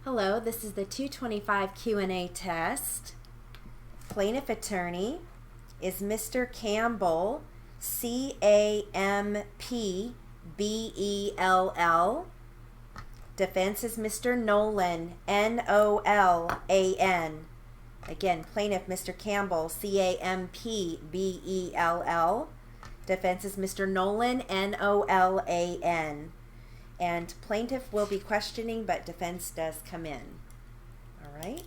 Hello, this is the 225 Q&A test. Plaintiff attorney is Mr. Campbell, Campbell. Defense is Mr. Nolan, Nolan. Again, plaintiff Mr. Campbell, Campbell. Defense is Mr. Nolan, Nolan. And plaintiff will be questioning, but defense does come in. All right.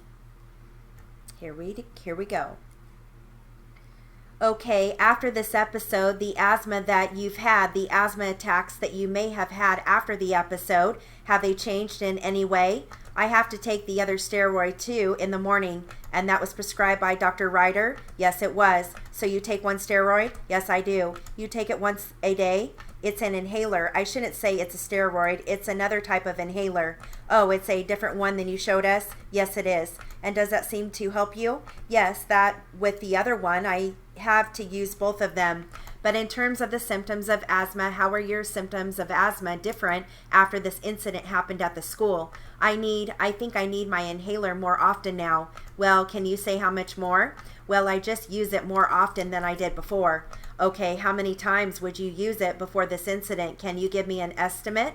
Here we go. Okay, after this episode, the asthma that you've had, the asthma attacks that you may have had after the episode, have they changed in any way? I have to take the other steroid too in the morning, and that was prescribed by Dr. Ryder. Yes, it was. So you take one steroid? Yes, I do. You take it once a day? It's an inhaler. I shouldn't say it's a steroid. It's another type of inhaler. Oh, it's a different one than you showed us? Yes, it is. And does that seem to help you? Yes, that with the other one, I have to use both of them. But in terms of the symptoms of asthma, how are your symptoms of asthma different after this incident happened at the school? I think I need my inhaler more often now. Well, can you say how much more? Well, I just use it more often than I did before. Okay, how many times would you use it before this incident? Can you give me an estimate?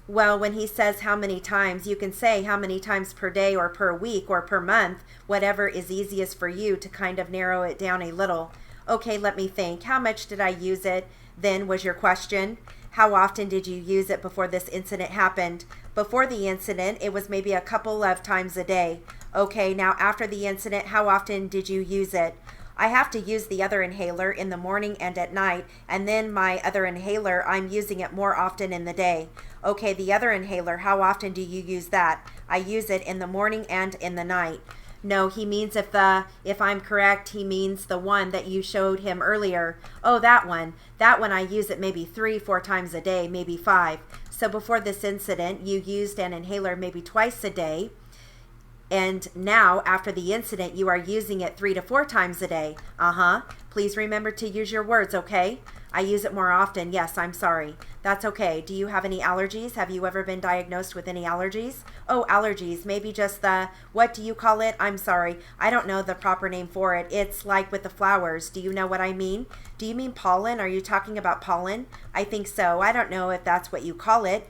Well, when he says how many times, you can say how many times per day or per week or per month, whatever is easiest for you to kind of narrow it down a little. Okay, let me think. How much did I use it? Then was your question. How often did you use it before this incident happened? Before the incident, it was maybe a couple of times a day. Okay, now after the incident, how often did you use it? I have to use the other inhaler in the morning and at night, and then my other inhaler, I'm using it more often in the day. Okay, the other inhaler, how often do you use that? I use it in the morning and in the night. No, he means if I'm correct, he means the one that you showed him earlier. Oh, that one. That one I use it maybe 3-4 times a day, maybe 5. So before this incident, you used an inhaler maybe twice a day. And now, after the incident, you are using it 3 to 4 times a day. Please remember to use your words, okay? I use it more often. Yes, I'm sorry. That's okay. Do you have any allergies? Have you ever been diagnosed with any allergies? Oh, allergies. Maybe just what do you call it? I'm sorry. I don't know the proper name for it. It's like with the flowers. Do you know what I mean? Do you mean pollen? Are you talking about pollen? I think so. I don't know if that's what you call it.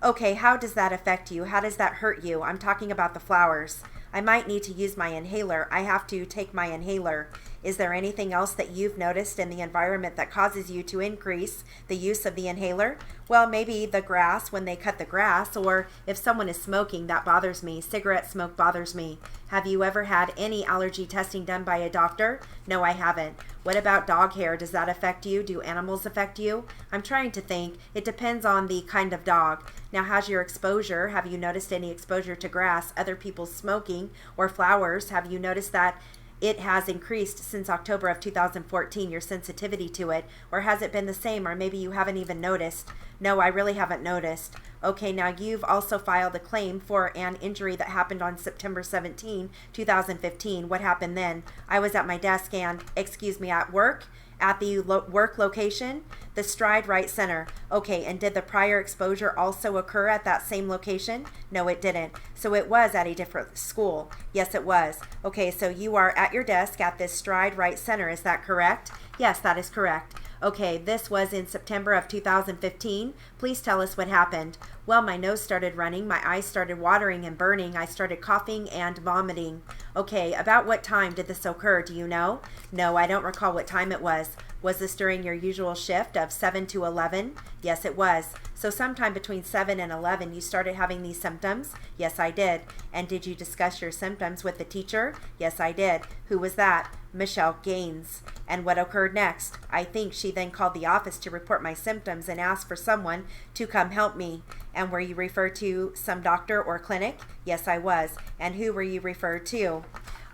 Okay, how does that affect you? How does that hurt you? I'm talking about the flowers. I might need to use my inhaler. I have to take my inhaler. Is there anything else that you've noticed in the environment that causes you to increase the use of the inhaler? Well, maybe the grass, when they cut the grass, or if someone is smoking, that bothers me. Cigarette smoke bothers me. Have you ever had any allergy testing done by a doctor? No, I haven't. What about dog hair? Does that affect you? Do animals affect you? I'm trying to think. It depends on the kind of dog. Now, how's your exposure? Have you noticed any exposure to grass, other people's smoking, or flowers? Have you noticed that it has increased since October of 2014, your sensitivity to it? Or has it been the same, or maybe you haven't even noticed? No, I really haven't noticed. Okay, now you've also filed a claim for an injury that happened on September 17, 2015. What happened then? I was at my desk and, at work, at the work location, the Stride Right Center. Okay, and did the prior exposure also occur at that same location? No, it didn't. So it was at a different school. Yes, it was. Okay, so you are at your desk at this Stride Right Center. Is that correct? Yes, that is correct. Okay, this was in September of 2015. Please tell us what happened. Well, my nose started running, my eyes started watering and burning, I started coughing and vomiting. Okay, about what time did this occur? Do you know? No, I don't recall what time it was. Was this during your usual shift of 7 to 11? Yes, it was. So sometime between 7 and 11 you started having these symptoms? Yes, I did. And did you discuss your symptoms with the teacher? Yes, I did. Who was that? Michelle Gaines. And what occurred next? I think she then called the office to report my symptoms and asked for someone to come help me. And were you referred to some doctor or clinic? Yes, I was. And who were you referred to?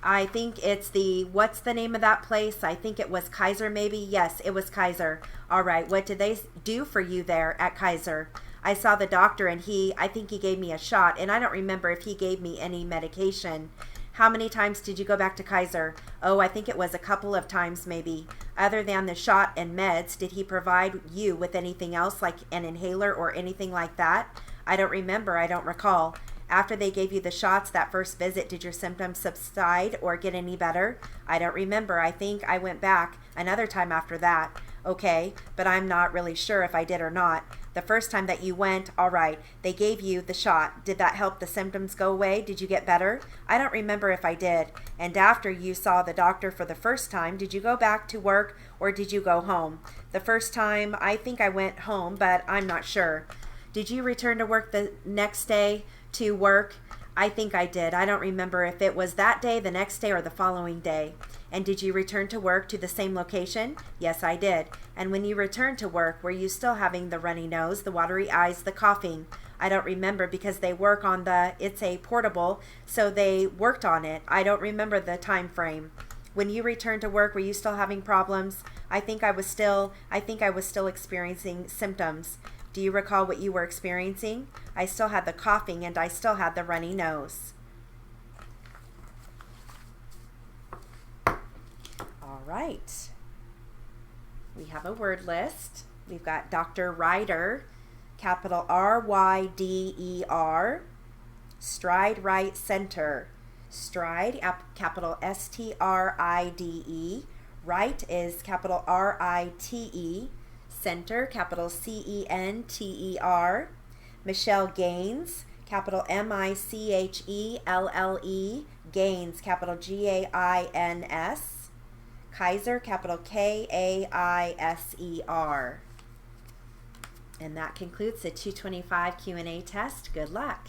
I think it's what's the name of that place? I think it was Kaiser maybe? Yes, it was Kaiser. All right, what did they do for you there at Kaiser? I saw the doctor and I think he gave me a shot, and I don't remember if he gave me any medication. How many times did you go back to Kaiser? Oh, I think it was a couple of times maybe. Other than the shot and meds, did he provide you with anything else like an inhaler or anything like that? I don't remember. I don't recall. After they gave you the shots that first visit, did your symptoms subside or get any better? I don't remember. I think I went back another time after that. Okay, but I'm not really sure if I did or not. The first time that you went, all right, they gave you the shot. Did that help the symptoms go away? Did you get better? I don't remember if I did. And after you saw the doctor for the first time, did you go back to work or did you go home? The first time, I think I went home, but I'm not sure. Did you return to work the next day to work? I think I did. I don't remember if it was that day, the next day, or the following day. And did you return to work to the same location? Yes, I did. And when you returned to work, were you still having the runny nose, the watery eyes, the coughing? I don't remember because they work on it's a portable, so they worked on it. I don't remember the time frame. When you returned to work, were you still having problems? I think I was still experiencing symptoms. Do you recall what you were experiencing? I still had the coughing and I still had the runny nose. All right. We have a word list. We've got Dr. Ryder, capital R-Y-D-E-R, Stride Right Center. Stride, capital S-T-R-I-D-E. Right is capital R-I-T-E. Center, capital C-E-N-T-E-R. Michelle Gaines, capital M-I-C-H-E-L-L-E. Gaines, capital G-A-I-N-S. Kaiser, capital K-A-I-S-E-R. And that concludes the 225 Q&A test. Good luck.